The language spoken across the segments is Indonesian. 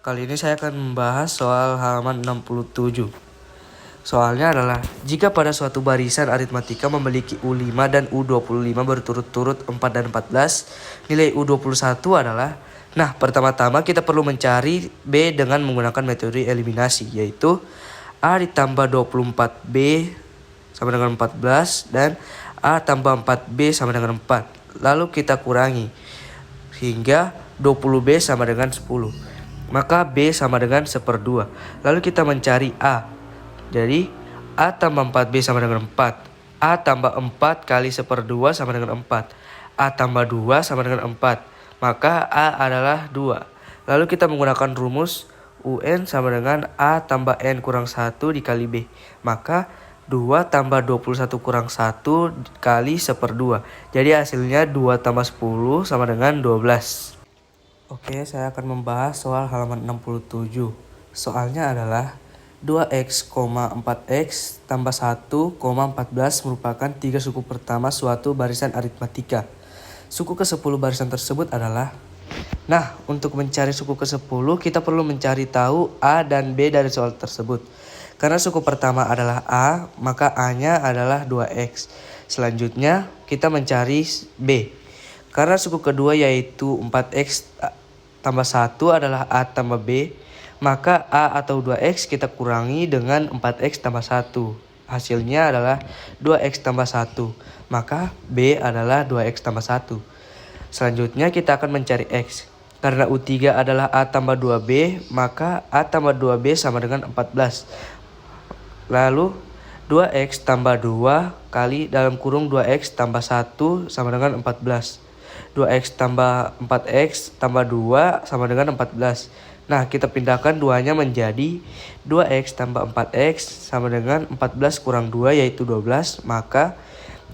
Kali ini saya akan membahas soal halaman 67. Soalnya adalah, jika pada suatu barisan aritmatika memiliki U5 dan U25 berturut-turut 4 dan 14, nilai U21 adalah... Nah, pertama-tama kita perlu mencari B dengan menggunakan metode eliminasi, yaitu A ditambah 24B sama dengan 14 dan A tambah 4B sama dengan 4. Lalu kita kurangi hingga 20B sama dengan 10. Maka B sama dengan 1/2. Lalu kita mencari A. Jadi A tambah 4B sama dengan 4. A tambah 4 kali 1/2 sama dengan 4. A tambah 2 sama dengan 4. Maka A adalah 2. Lalu kita menggunakan rumus UN sama dengan A tambah N kurang 1 dikali B. Maka 2 tambah 21 kurang 1 kali 1/2. Jadi hasilnya 2 tambah 10 sama dengan 12. Oke, saya akan membahas soal halaman 67. Soalnya adalah 2x, 4x tambah 1, 14 merupakan 3 suku pertama suatu barisan aritmatika. Suku ke-10 barisan tersebut adalah... Nah, untuk mencari suku ke-10 kita perlu mencari tahu A dan B dari soal tersebut. Karena suku pertama adalah A, maka A-nya adalah 2x. Selanjutnya kita mencari B. Karena suku kedua yaitu 4x tambah 1 adalah A tambah B, maka A atau 2x kita kurangi dengan 4x tambah 1. Hasilnya adalah 2x tambah 1, maka B adalah 2x tambah 1. Selanjutnya kita akan mencari x. Karena U3 adalah A tambah 2B, maka A tambah 2B sama dengan 14. Lalu 2x tambah 2 kali dalam kurung 2x tambah 1 sama dengan 14. 2x tambah 4x tambah 2 sama dengan 14. Nah, kita pindahkan 2-nya menjadi 2x tambah 4x sama dengan 14 kurang 2 yaitu 12. Maka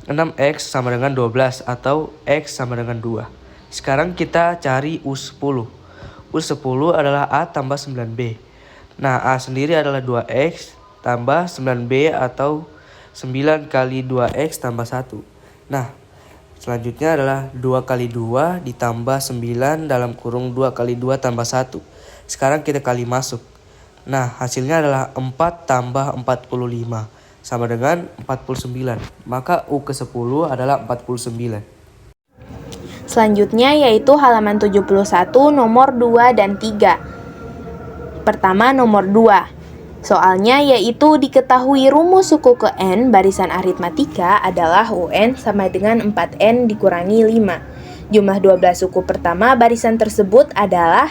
6x sama dengan 12 atau x sama dengan 2. Sekarang kita cari U10. U10 adalah A tambah 9B. Nah, A sendiri adalah 2x tambah 9B atau 9 kali 2x tambah 1. Nah, selanjutnya adalah 2 kali 2 ditambah 9 dalam kurung 2 kali 2 tambah 1. Sekarang kita kali masuk. Nah, hasilnya adalah 4 tambah 45 sama dengan 49. Maka U ke-10 adalah 49. Selanjutnya yaitu halaman 71 nomor 2 dan 3. Pertama nomor 2. Soalnya yaitu diketahui rumus suku ke N barisan aritmatika adalah UN sama dengan 4N dikurangi 5. Jumlah 12 suku pertama barisan tersebut adalah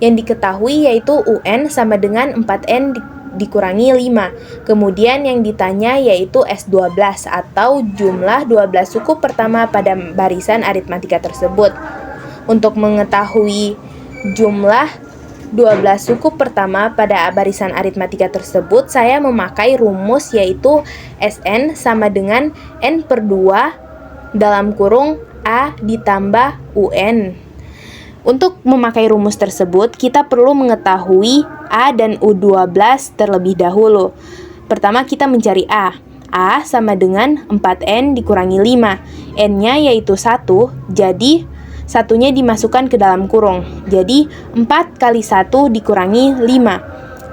yang diketahui yaitu UN sama dengan 4N dikurangi 5. Kemudian yang ditanya yaitu S12 atau jumlah 12 suku pertama pada barisan aritmatika tersebut. Untuk mengetahui jumlah 12 suku pertama pada barisan aritmatika tersebut, saya memakai rumus yaitu Sn sama dengan N/2 dalam kurung A ditambah UN. Untuk memakai rumus tersebut, kita perlu mengetahui A dan U12 terlebih dahulu. Pertama kita mencari A. A sama dengan 4N dikurangi 5. N-nya yaitu 1, jadi satunya dimasukkan ke dalam kurung. Jadi 4 kali 1 dikurangi 5.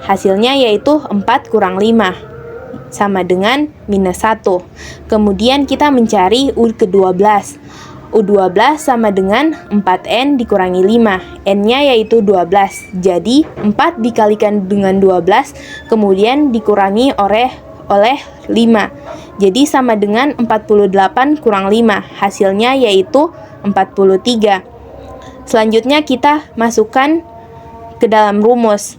Hasilnya yaitu 4 kurang 5 sama dengan minus 1. Kemudian kita mencari U ke-12. U12 sama dengan 4N dikurangi 5. N-nya yaitu 12. Jadi 4 dikalikan dengan 12 kemudian dikurangi oleh 5. Jadi sama dengan 48 kurang 5. Hasilnya yaitu 43. Selanjutnya kita masukkan ke dalam rumus.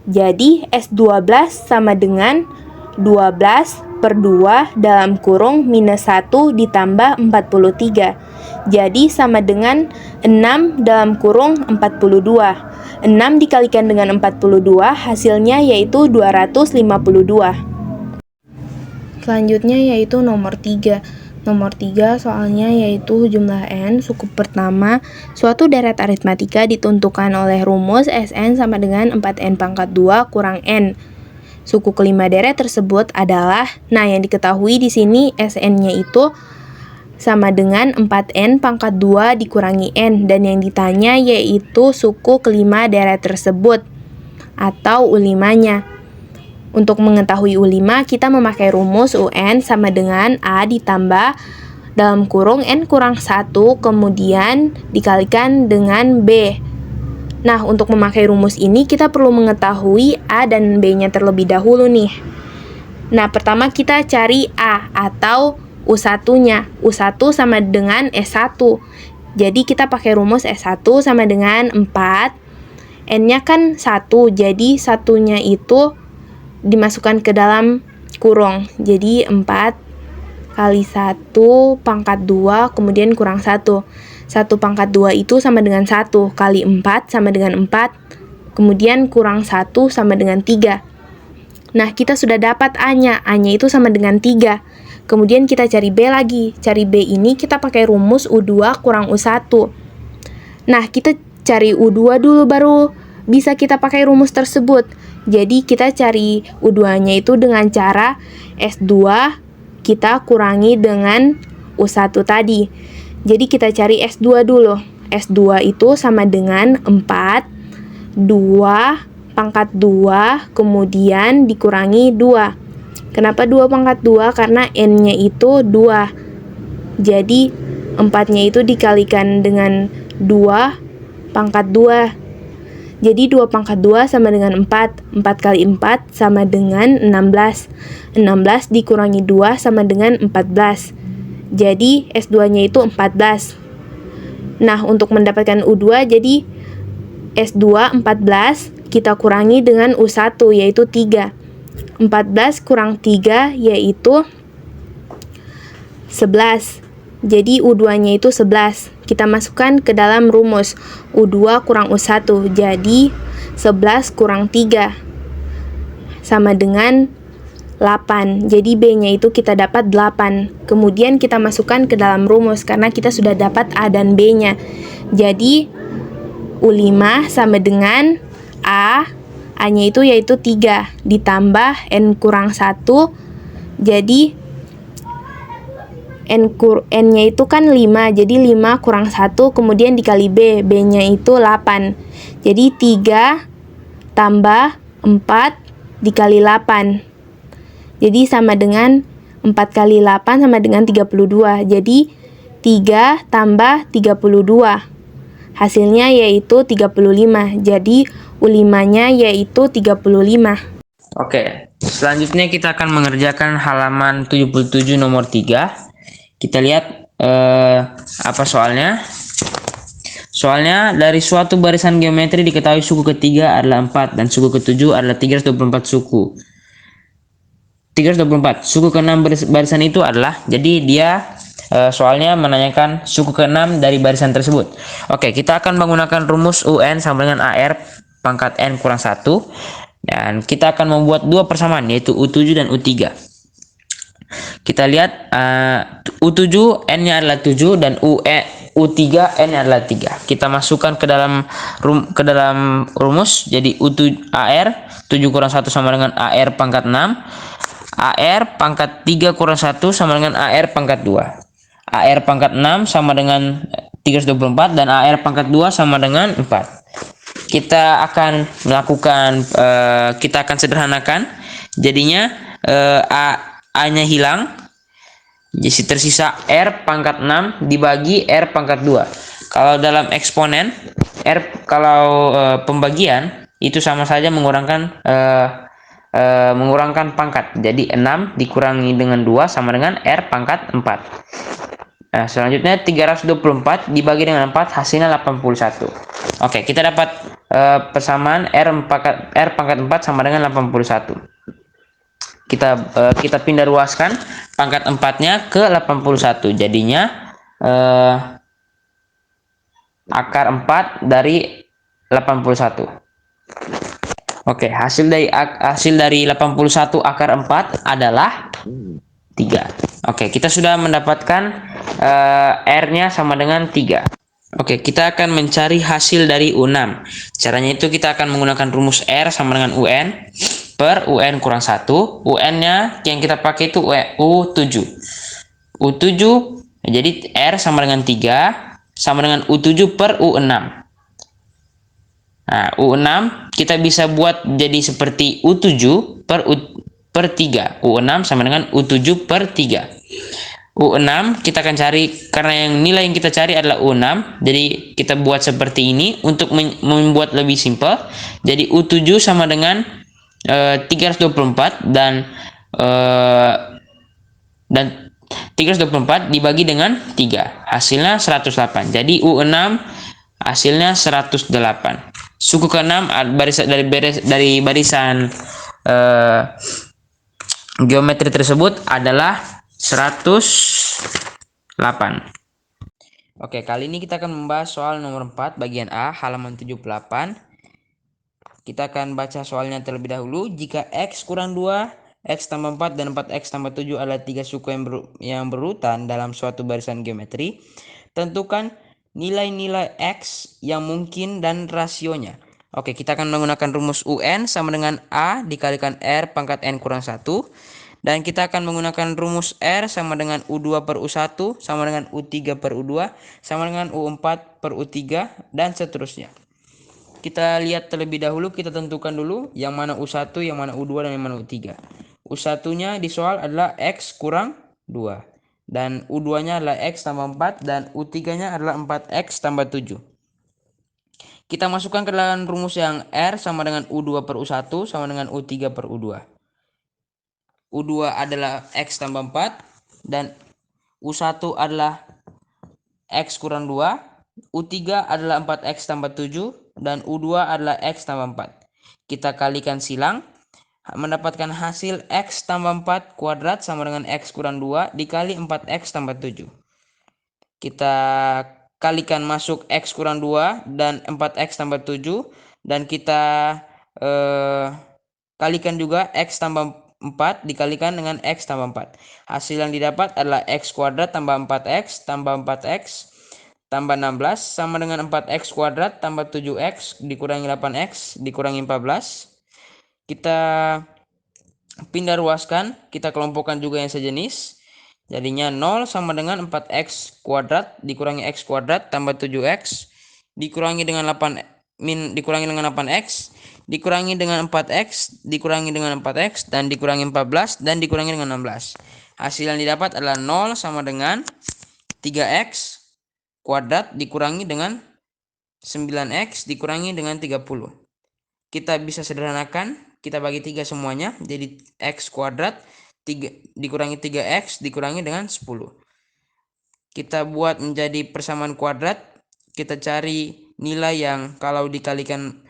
Jadi S12 sama dengan 12/2 dalam kurung minus 1 ditambah 43. Jadi sama dengan 6 dalam kurung 42. 6 dikalikan dengan 42 hasilnya yaitu 252. Selanjutnya yaitu nomor 3. Nomor 3 soalnya yaitu jumlah N suku pertama suatu deret aritmatika ditentukan oleh rumus Sn sama dengan 4N pangkat 2 kurang N. Suku kelima deret tersebut adalah, nah yang diketahui di sini Sn-nya itu sama dengan 4N pangkat 2 dikurangi N, dan yang ditanya yaitu suku kelima deret tersebut. atau U5-nya. Untuk mengetahui U5, kita memakai rumus UN sama dengan A ditambah dalam kurung N kurang 1 kemudian dikalikan dengan B. Nah, untuk memakai rumus ini kita perlu mengetahui A dan B-nya terlebih dahulu nih. Nah, pertama kita cari A atau U1-nya. U1 sama dengan S1. Jadi kita pakai rumus S1 sama dengan 4. N-nya kan 1, jadi satunya itu dimasukkan ke dalam kurung. Jadi 4 kali 1 pangkat 2 kemudian kurang 1. 1 pangkat 2 itu sama dengan 1 kali 4 sama dengan 4. Kemudian kurang 1 sama dengan 3. Nah, kita sudah dapat A-nya. A-nya itu sama dengan 3. Kemudian kita cari B lagi. Cari B ini kita pakai rumus U2 kurang U1. Nah, kita cari U2 dulu baru bisa kita pakai rumus tersebut. Jadi kita cari U2-nya itu dengan cara S2 kita kurangi dengan U1 tadi. Jadi kita cari S2 dulu. S2 itu sama dengan 4, 2 pangkat 2, kemudian dikurangi 2. Kenapa 2 pangkat 2? Karena N-nya itu 2. Jadi 4-nya itu dikalikan dengan 2 pangkat 2. Jadi 2 pangkat 2 sama dengan 4. 4 kali 4 sama dengan 16. 16 dikurangi 2 sama dengan 14. Jadi S2-nya itu 14. Nah, untuk mendapatkan U2, jadi S2 14 kita kurangi dengan U1 yaitu 3. 14 kurang 3 yaitu 11. Jadi U2-nya itu 11. Kita masukkan ke dalam rumus U2 kurang U1. Jadi 11 kurang 3 sama dengan 8. Jadi B-nya itu kita dapat 8. Kemudian kita masukkan ke dalam rumus karena kita sudah dapat A dan B-nya. Jadi U5 sama dengan A-nya itu yaitu 3 ditambah N kurang 1. Jadi N-nya itu kan 5, jadi 5 kurang 1 kemudian dikali B, B-nya itu 8. Jadi 3 tambah 4 dikali 8. Jadi sama dengan 4 kali 8 sama dengan 32. Jadi 3 tambah 32. Hasilnya yaitu 35. Jadi U5-nya yaitu 35. Oke, selanjutnya kita akan mengerjakan halaman 77 nomor 3. Kita lihat apa soalnya. Soalnya dari suatu barisan geometri diketahui suku ketiga adalah 4 dan suku ketujuh adalah 324 suku. 324. Suku ke-6 barisan itu adalah, jadi dia soalnya menanyakan suku ke-6 dari barisan tersebut. Oke, kita akan menggunakan rumus UN sama dengan AR pangkat N kurang 1. Dan kita akan membuat dua persamaan yaitu U7 dan U3. Kita lihat U7 N-nya adalah 7 dan U3 N-nya adalah 3. Kita masukkan ke dalam rumus. Jadi U7 AR 7 kurang 1 sama dengan AR pangkat 6. AR pangkat 3 kurang 1 sama dengan AR pangkat 2. AR pangkat 6 sama dengan 324 dan AR pangkat 2 sama dengan 4. Kita akan melakukan kita akan sederhanakan. Jadinya A-nya hilang. Jadi tersisa R pangkat 6 dibagi R pangkat 2. Kalau dalam eksponen kalau pembagian itu sama saja mengurangkan pangkat. Jadi 6 dikurangi dengan 2 sama dengan R pangkat 4. Nah, selanjutnya 324 dibagi dengan 4 hasilnya 81. Oke, kita dapat persamaan R pangkat 4 sama dengan 81. Kita pindah ruaskan pangkat 4-nya ke 81. Jadinya akar 4 dari 81. Oke, hasil dari 81 akar 4 adalah 3. Oke, kita sudah mendapatkan R-nya sama dengan 3. Oke, kita akan mencari hasil dari U6. Caranya itu kita akan menggunakan rumus R sama dengan UN per UN kurang 1. UN-nya yang kita pakai itu U7. U7, jadi R sama dengan 3 sama dengan U7 per U6. Nah, U6 kita bisa buat jadi seperti U7 per 3. U6 sama dengan U7 per 3. U6 kita akan cari, karena yang nilai yang kita cari adalah U6, jadi kita buat seperti ini untuk membuat lebih simpel. Jadi U7 sama dengan 324 dan 324 dibagi dengan 3, hasilnya 108. Jadi U6 hasilnya 108. Suku ke-6 dari barisan geometri tersebut adalah 108. Oke, kali ini kita akan membahas soal nomor 4 bagian A halaman 78. Kita akan baca soalnya terlebih dahulu. Jika X kurang 2, X tambah 4, dan 4X tambah 7 adalah 3 suku yang berurutan dalam suatu barisan geometri, tentukan nilai-nilai X yang mungkin dan rasionya. Oke, kita akan menggunakan rumus UN sama dengan A dikalikan R pangkat N kurang 1. Dan kita akan menggunakan rumus R sama dengan U2 per U1 sama dengan U3 per U2 sama dengan U4 per U3 dan seterusnya. Kita lihat terlebih dahulu, kita tentukan dulu yang mana U1, yang mana U2, dan yang mana U3. U1-nya di soal adalah X kurang 2. Dan U2-nya adalah X tambah 4. Dan U3-nya adalah 4X tambah 7. Kita masukkan ke dalam rumus yang R sama dengan U2 per U1 sama dengan U3 per U2. U2 adalah X tambah 4. Dan U1 adalah X kurang 2. U3 adalah 4X tambah 7. Dan U2 adalah X tambah 4. Kita kalikan silang, mendapatkan hasil X tambah 4 kuadrat sama dengan X kurang 2 dikali 4X tambah 7. Kita kalikan masuk X kurang 2 dan 4X tambah 7. Dan kita kalikan juga X tambah 4 dikalikan dengan X tambah 4. Hasil yang didapat adalah X kuadrat tambah 4X tambah 4X tambah 16 sama dengan 4X kuadrat tambah 7X dikurangi 8X dikurangi 14. Kita pindah ruaskan, kita kelompokkan juga yang sejenis. Jadinya 0 sama dengan 4X kuadrat dikurangi X kuadrat tambah 7X dikurangi dengan 8X dikurangi dengan 4X dikurangi dengan 4X dan dikurangi 14 dan dikurangi dengan 16. Hasil yang didapat adalah 0 sama dengan 3X kuadrat dikurangi dengan 9X dikurangi dengan 30. Kita bisa sederhanakan, kita bagi 3 semuanya, jadi X kuadrat dikurangi 3X dikurangi dengan 10. Kita buat menjadi persamaan kuadrat, kita cari nilai yang kalau dikalikan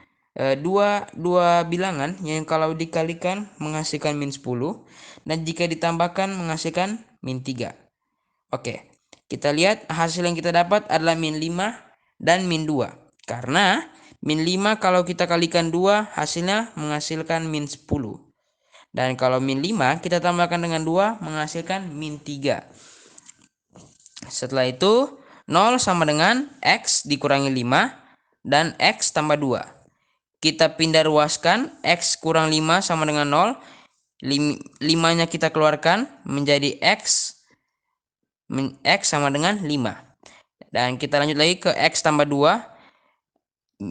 dua bilangan yang kalau dikalikan menghasilkan min 10 dan jika ditambahkan menghasilkan min 3. Oke, kita lihat hasil yang kita dapat adalah min 5 dan min 2. Karena min 5 kalau kita kalikan 2 hasilnya menghasilkan min 10. Dan kalau min 5 kita tambahkan dengan 2 menghasilkan min 3. Setelah itu 0 sama dengan X dikurangi 5 dan X tambah 2. Kita pindah ruaskan, X kurang 5 sama dengan 0. 5-nya kita keluarkan menjadi X sama dengan 5. Dan kita lanjut lagi ke X tambah 2.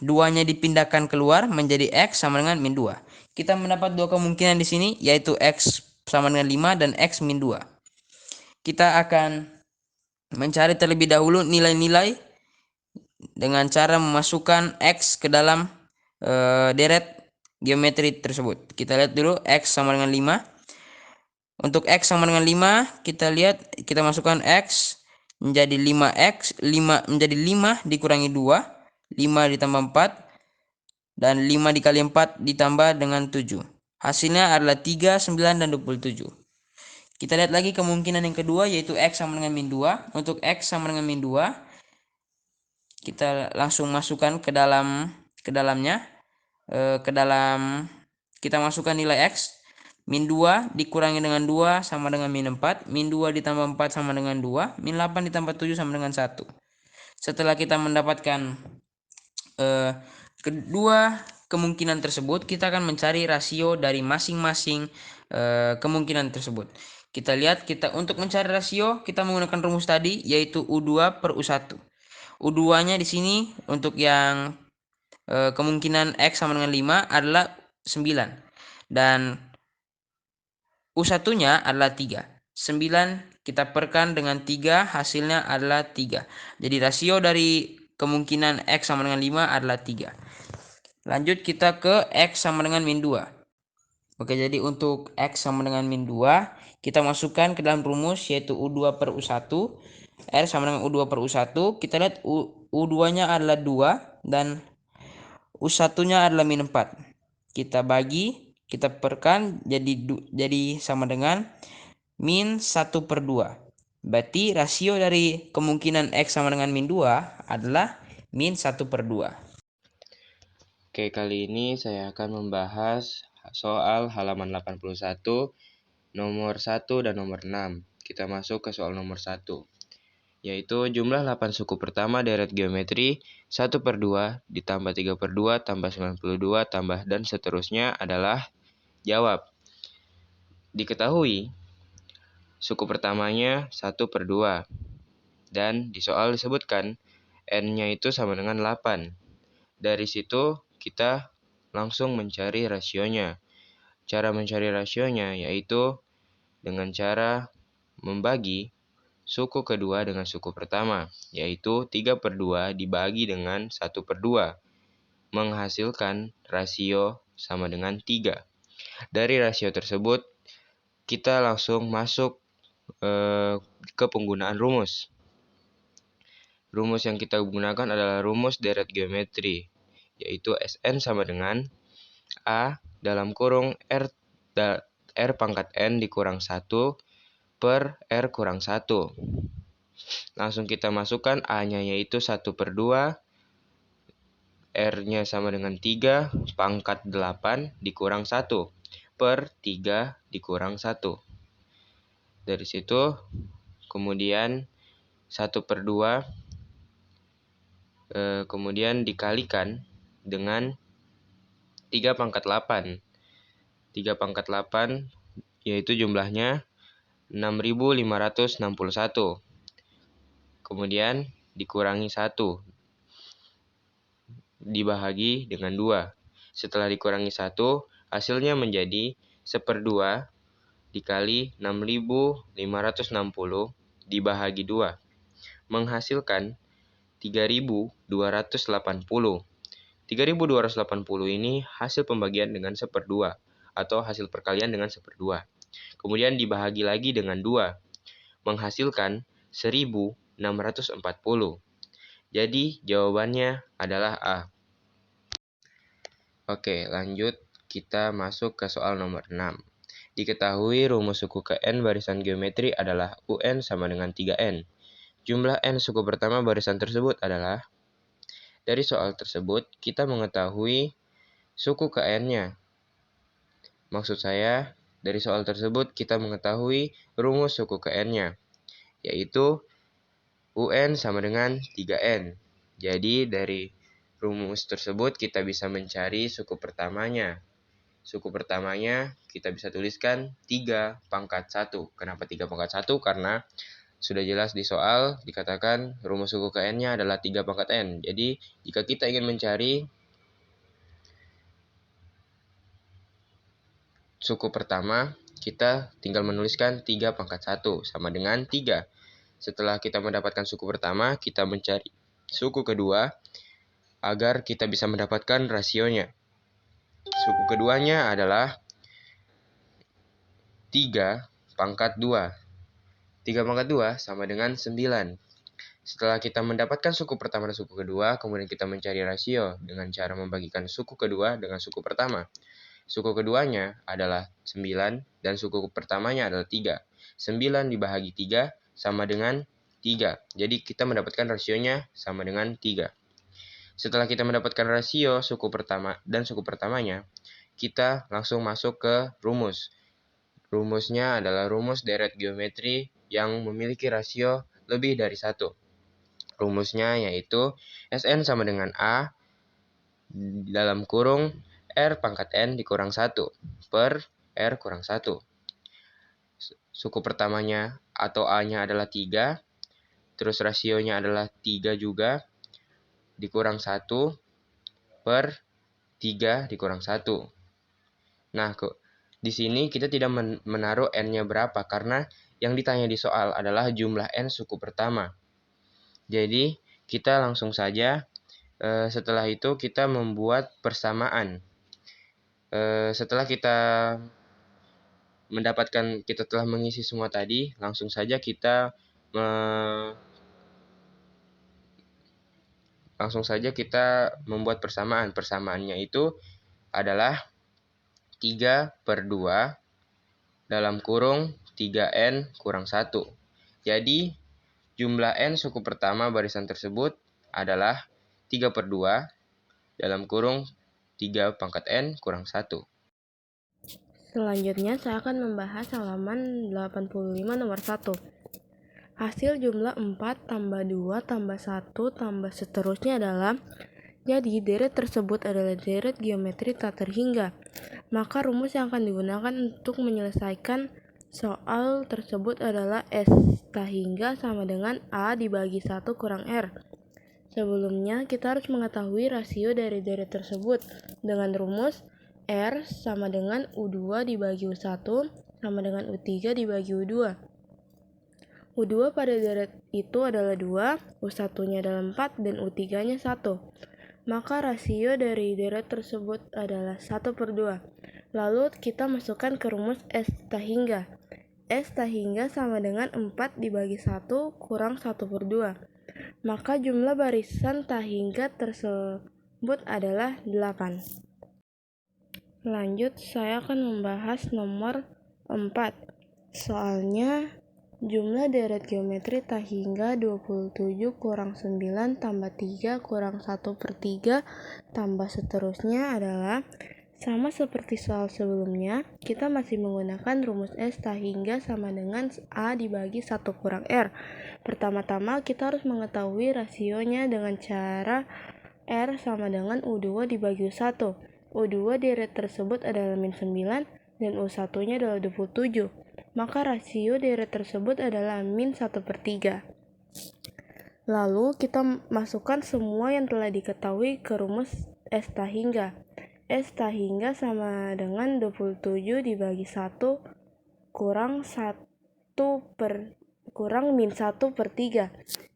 2-nya dipindahkan keluar menjadi X sama dengan min 2. Kita mendapat dua kemungkinan di sini, yaitu X sama dengan 5 dan X min 2. Kita akan mencari terlebih dahulu nilai-nilai dengan cara memasukkan X ke dalam deret geometri tersebut. Kita lihat dulu X sama dengan 5. Untuk X sama dengan 5, kita lihat, kita masukkan X menjadi 5X, 5 menjadi 5 dikurangi 2, 5 ditambah 4, dan 5 dikali 4 ditambah dengan 7. Hasilnya adalah 3, 9, dan 27. Kita lihat lagi kemungkinan yang kedua, yaitu X sama dengan min 2. Untuk X sama dengan min 2, kita langsung masukkan ke dalamnya. Kita masukkan nilai X. Min 2 dikurangi dengan 2 sama dengan min 4. Min 2 ditambah 4 sama dengan 2. Min 8 ditambah 7 sama dengan 1. Setelah kita mendapatkan kedua kemungkinan tersebut, kita akan mencari rasio dari masing-masing kemungkinan tersebut. Kita lihat, untuk mencari rasio, kita menggunakan rumus tadi, yaitu U2 per U1. U2-nya di sini untuk yang kemungkinan X sama dengan 5 adalah 9. Dan U1-nya adalah 3. 9 kita perkan dengan 3, hasilnya adalah 3. Jadi rasio dari kemungkinan X sama dengan 5 adalah 3. Lanjut kita ke X sama dengan min 2. Oke, jadi untuk X sama dengan min 2, kita masukkan ke dalam rumus yaitu U2 per U1. R sama dengan U2 per U1. Kita lihat U2-nya adalah 2 dan U1-nya adalah min 4. Kita bagi, kita perkan jadi sama dengan min 1 per 2. Berarti rasio dari kemungkinan X sama dengan min 2 adalah min 1 per 2. Oke, kali ini saya akan membahas soal halaman 81, nomor 1 dan nomor 6. Kita masuk ke soal nomor 1, yaitu jumlah 8 suku pertama deret geometri 1 per 2 ditambah 3 per 2 tambah 92 tambah dan seterusnya adalah jawab. Diketahui suku pertamanya 1 per 2 dan di soal disebutkan N-nya itu sama dengan 8. Dari situ kita langsung mencari rasionya. Cara mencari rasionya yaitu dengan cara membagi suku kedua dengan suku pertama, yaitu 3 per 2 dibagi dengan 1 per 2, menghasilkan rasio sama dengan 3. Dari rasio tersebut, kita langsung masuk ke penggunaan rumus. Rumus yang kita gunakan adalah rumus deret geometri, yaitu Sn sama dengan A dalam kurung R pangkat N dikurang 1 per R kurang 1. Langsung kita masukkan A-nya yaitu 1 per 2, R-nya sama dengan 3 pangkat 8 dikurang 1 per 3 dikurang 1. Dari situ kemudian 1 per 2 kemudian dikalikan dengan 3 pangkat 8. 3 pangkat 8 yaitu jumlahnya 6.561. Kemudian dikurangi 1. Dibahagi dengan 2. Setelah dikurangi 1, hasilnya menjadi 1/2 dikali 6.560 dibahagi 2. Menghasilkan 3.280. 3.280 ini hasil pembagian dengan 1/2 atau hasil perkalian dengan 1/2. Kemudian dibahagi lagi dengan 2, menghasilkan 1.640. Jadi jawabannya adalah A. Oke, lanjut kita masuk ke soal nomor 6. Diketahui rumus suku ke N barisan geometri adalah UN sama dengan 3N. Jumlah N suku pertama barisan tersebut adalah. Dari soal tersebut, kita mengetahui suku ke N-nya. Maksud saya, dari soal tersebut kita mengetahui rumus suku ke N-nya, yaitu UN sama dengan 3N. Jadi dari rumus tersebut kita bisa mencari suku pertamanya. Suku pertamanya kita bisa tuliskan 3 pangkat 1. Kenapa 3 pangkat 1? Karena sudah jelas di soal dikatakan rumus suku ke N-nya adalah 3 pangkat N. Jadi jika kita ingin mencari suku pertama, kita tinggal menuliskan 3 pangkat 1 sama dengan 3. Setelah kita mendapatkan suku pertama, kita mencari suku kedua agar kita bisa mendapatkan rasionya. Suku keduanya adalah 3 pangkat 2. 3 pangkat 2 sama dengan 9. Setelah kita mendapatkan suku pertama dan suku kedua, kemudian kita mencari rasio dengan cara membagikan suku kedua dengan suku pertama. Suku keduanya adalah 9 dan suku pertamanya adalah 3. 9 dibahagi 3 sama dengan 3. Jadi kita mendapatkan rasionya sama dengan 3. Setelah kita mendapatkan rasio suku pertama dan suku pertamanya, kita langsung masuk ke rumus. Rumusnya adalah rumus deret geometri yang memiliki rasio lebih dari 1. Rumusnya yaitu Sn sama dengan A dalam kurung R pangkat N dikurang 1 per R kurang 1. Suku pertamanya atau A-nya adalah 3, terus rasionya adalah 3 juga, dikurang 1, per 3 dikurang 1. Nah, di sini kita tidak menaruh N-nya berapa, karena yang ditanya di soal adalah jumlah N suku pertama. Jadi, kita langsung saja setelah itu kita membuat persamaan. Setelah kita telah mengisi semua tadi, langsung saja kita membuat persamaan. Persamaannya itu adalah 3/2 dalam kurung 3N kurang 1. Jadi, jumlah N suku pertama barisan tersebut adalah 3/2 dalam kurung 3 pangkat N kurang 1. Selanjutnya saya akan membahas halaman 85 nomor 1. Hasil jumlah 4 tambah 2 tambah 1 tambah seterusnya adalah, jadi deret tersebut adalah deret geometri tak terhingga. Maka rumus yang akan digunakan untuk menyelesaikan soal tersebut adalah S tak hingga sama dengan A dibagi 1 kurang R. Sebelumnya kita harus mengetahui rasio dari deret tersebut dengan rumus R sama dengan U2 dibagi U1 sama dengan U3 dibagi U2. U2 pada deret itu adalah 2, U1-nya adalah 4, dan U3-nya 1. Maka rasio dari deret tersebut adalah 1/2. Lalu kita masukkan ke rumus S tak hingga. S tak hingga sama dengan 4 dibagi 1 kurang 1/2. Maka jumlah barisan tak hingga tersebut adalah 8. Lanjut, saya akan membahas nomor 4. Soalnya jumlah deret geometri tak hingga 27 kurang 9 tambah 3 kurang 1/3 tambah seterusnya adalah, sama seperti soal sebelumnya, kita masih menggunakan rumus S tak hingga sama dengan A dibagi 1 kurang R. Pertama-tama kita harus mengetahui rasionya dengan cara R sama dengan U2 dibagi U1. U2 deret tersebut adalah -9 dan U1-nya adalah 27. Maka rasio deret tersebut adalah -1/3. Lalu kita masukkan semua yang telah diketahui ke rumus S tak hingga. S tak hingga sama dengan 27 dibagi 1 kurang -1/3.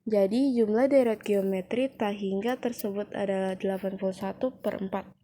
Jadi jumlah deret geometri tak hingga tersebut adalah 81/4.